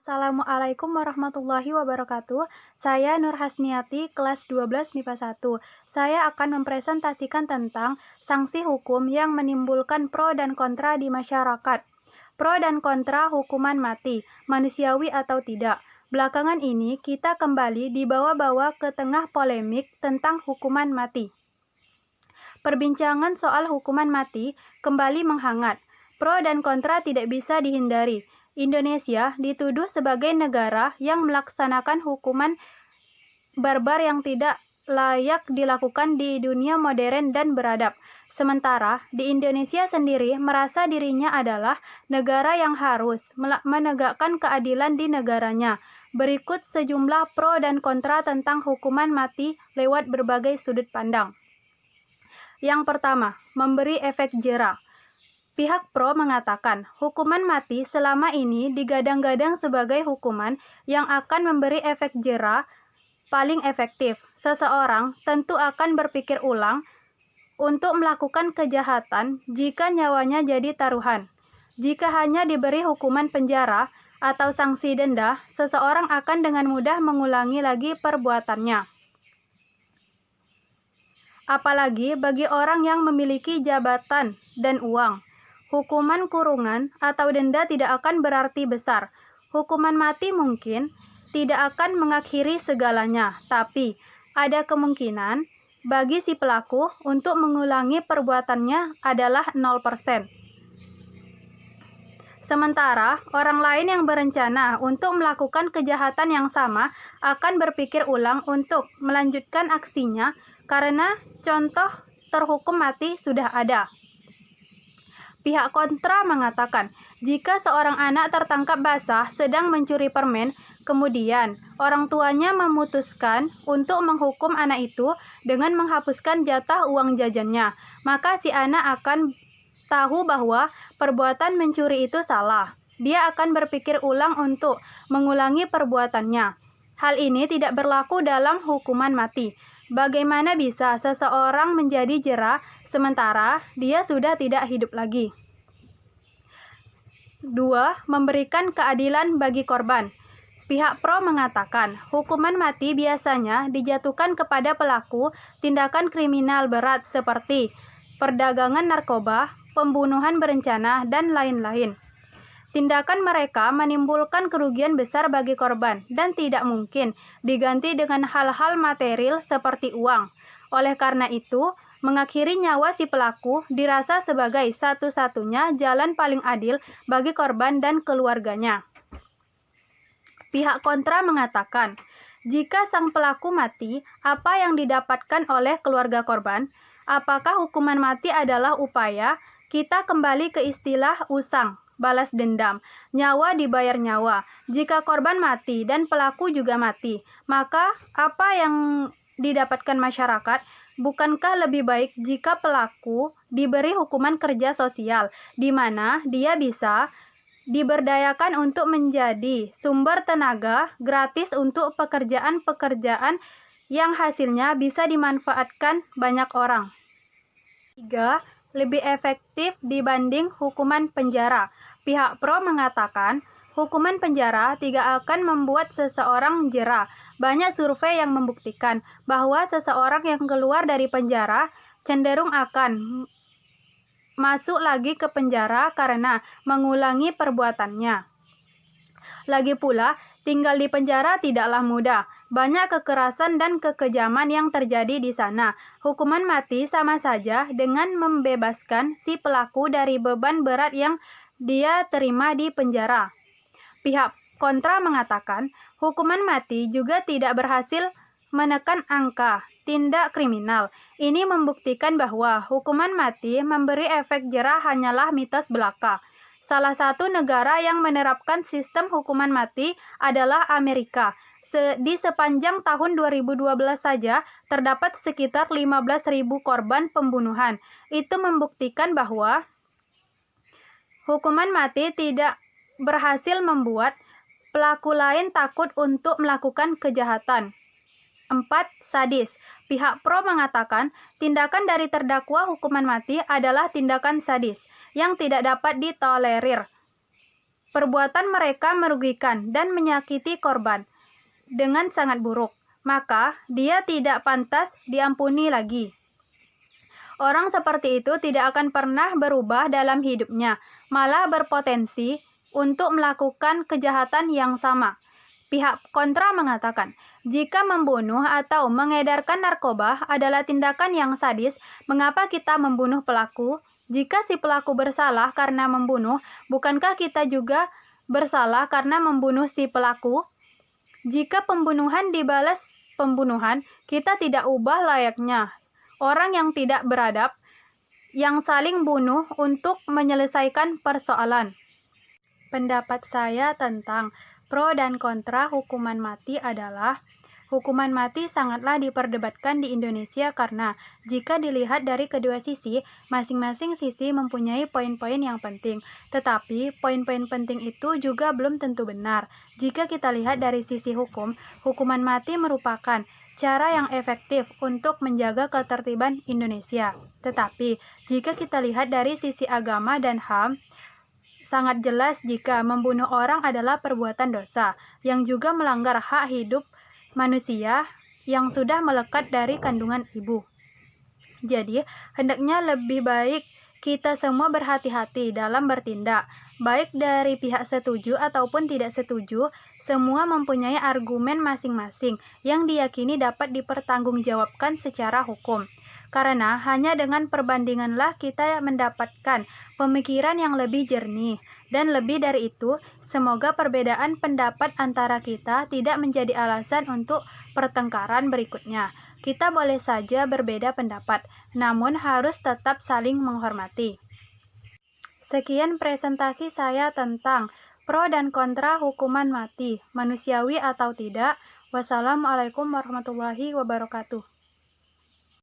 Assalamualaikum warahmatullahi wabarakatuh. Saya Nur Hasniati, kelas 12 MIPA 1. Saya akan mempresentasikan tentang sanksi hukum yang menimbulkan pro dan kontra di masyarakat. Pro dan kontra hukuman mati, manusiawi atau tidak. Belakangan ini kita kembali dibawa-bawa ke tengah polemik tentang hukuman mati. Perbincangan soal hukuman mati kembali menghangat. Pro dan kontra tidak bisa dihindari. Indonesia dituduh sebagai negara yang melaksanakan hukuman barbar yang tidak layak dilakukan di dunia modern dan beradab. Sementara di Indonesia sendiri merasa dirinya adalah negara yang harus menegakkan keadilan di negaranya. Berikut sejumlah pro dan kontra tentang hukuman mati lewat berbagai sudut pandang. Yang pertama, memberi efek jera. Pihak pro mengatakan, hukuman mati selama ini digadang-gadang sebagai hukuman yang akan memberi efek jera paling efektif. Seseorang tentu akan berpikir ulang untuk melakukan kejahatan jika nyawanya jadi taruhan. Jika hanya diberi hukuman penjara atau sanksi denda, seseorang akan dengan mudah mengulangi lagi perbuatannya. Apalagi bagi orang yang memiliki jabatan dan uang. Hukuman kurungan atau denda tidak akan berarti besar. Hukuman mati mungkin tidak akan mengakhiri segalanya, tapi ada kemungkinan bagi si pelaku untuk mengulangi perbuatannya adalah 0%. Sementara orang lain yang berencana untuk melakukan kejahatan yang sama akan berpikir ulang untuk melanjutkan aksinya karena contoh terhukum mati sudah ada. Pihak kontra mengatakan, jika seorang anak tertangkap basah sedang mencuri permen, kemudian orang tuanya memutuskan untuk menghukum anak itu dengan menghapuskan jatah uang jajannya, maka si anak akan tahu bahwa perbuatan mencuri itu salah. Dia akan berpikir ulang untuk mengulangi perbuatannya. Hal ini tidak berlaku dalam hukuman mati. Bagaimana bisa seseorang menjadi jera sementara dia sudah tidak hidup lagi? 2. Memberikan keadilan bagi korban. Pihak pro mengatakan, hukuman mati biasanya dijatuhkan kepada pelaku tindakan kriminal berat seperti perdagangan narkoba, pembunuhan berencana, dan lain-lain. Tindakan mereka menimbulkan kerugian besar bagi korban dan tidak mungkin diganti dengan hal-hal material seperti uang. Oleh karena itu, mengakhiri nyawa si pelaku dirasa sebagai satu-satunya jalan paling adil bagi korban dan keluarganya. Pihak kontra mengatakan, jika sang pelaku mati, apa yang didapatkan oleh keluarga korban? Apakah hukuman mati adalah upaya? Kita kembali ke istilah usang, balas dendam, nyawa dibayar nyawa. Jika korban mati dan pelaku juga mati, maka apa yang didapatkan masyarakat? Bukankah lebih baik jika pelaku diberi hukuman kerja sosial, di mana dia bisa diberdayakan untuk menjadi sumber tenaga gratis untuk pekerjaan-pekerjaan yang hasilnya bisa dimanfaatkan banyak orang. 3. Lebih efektif dibanding hukuman penjara. Pihak pro mengatakan, hukuman penjara tidak akan membuat seseorang jera. Banyak survei yang membuktikan bahwa seseorang yang keluar dari penjara cenderung akan masuk lagi ke penjara karena mengulangi perbuatannya. Lagi pula, tinggal di penjara tidaklah mudah. Banyak kekerasan dan kekejaman yang terjadi di sana. Hukuman mati sama saja dengan membebaskan si pelaku dari beban berat yang dia terima di penjara. Pihak kontra mengatakan, hukuman mati juga tidak berhasil menekan angka tindak kriminal. Ini membuktikan bahwa hukuman mati memberi efek jera hanyalah mitos belaka. Salah satu negara yang menerapkan sistem hukuman mati adalah Amerika. Di sepanjang tahun 2012 saja terdapat sekitar 15.000 korban pembunuhan. Itu membuktikan bahwa hukuman mati tidak berhasil membuat pelaku lain takut untuk melakukan kejahatan. 4. Sadis. Pihak pro mengatakan tindakan dari terdakwa hukuman mati adalah tindakan sadis yang tidak dapat ditolerir. perbuatan mereka merugikan dan menyakiti korban dengan sangat buruk, maka dia tidak pantas diampuni lagi. Orang seperti itu tidak akan pernah berubah dalam hidupnya, malah berpotensi untuk melakukan kejahatan yang sama. Pihak kontra mengatakan, jika membunuh atau mengedarkan narkoba adalah tindakan yang sadis, mengapa kita membunuh pelaku? Jika si pelaku bersalah karena membunuh, bukankah kita juga bersalah karena membunuh si pelaku? Jika pembunuhan dibalas pembunuhan, kita tidak ubah layaknya orang yang tidak beradab, yang saling bunuh untuk menyelesaikan persoalan. Pendapat saya tentang pro dan kontra hukuman mati adalah, hukuman mati sangatlah diperdebatkan di Indonesia karena jika dilihat dari kedua sisi, masing-masing sisi mempunyai poin-poin yang penting. Tetapi poin-poin penting itu juga belum tentu benar. Jika kita lihat dari sisi hukum, hukuman mati merupakan cara yang efektif untuk menjaga ketertiban Indonesia. Tetapi jika kita lihat dari sisi agama dan HAM, sangat jelas jika membunuh orang adalah perbuatan dosa yang juga melanggar hak hidup manusia yang sudah melekat dari kandungan ibu. Jadi, hendaknya lebih baik kita semua berhati-hati dalam bertindak. Baik dari pihak setuju ataupun tidak setuju, semua mempunyai argumen masing-masing yang diyakini dapat dipertanggungjawabkan secara hukum. Karena hanya dengan perbandinganlah kita mendapatkan pemikiran yang lebih jernih. Dan lebih dari itu, semoga perbedaan pendapat antara kita tidak menjadi alasan untuk pertengkaran berikutnya. Kita boleh saja berbeda pendapat, namun harus tetap saling menghormati. Sekian presentasi saya tentang pro dan kontra hukuman mati, manusiawi atau tidak. Wassalamualaikum warahmatullahi wabarakatuh.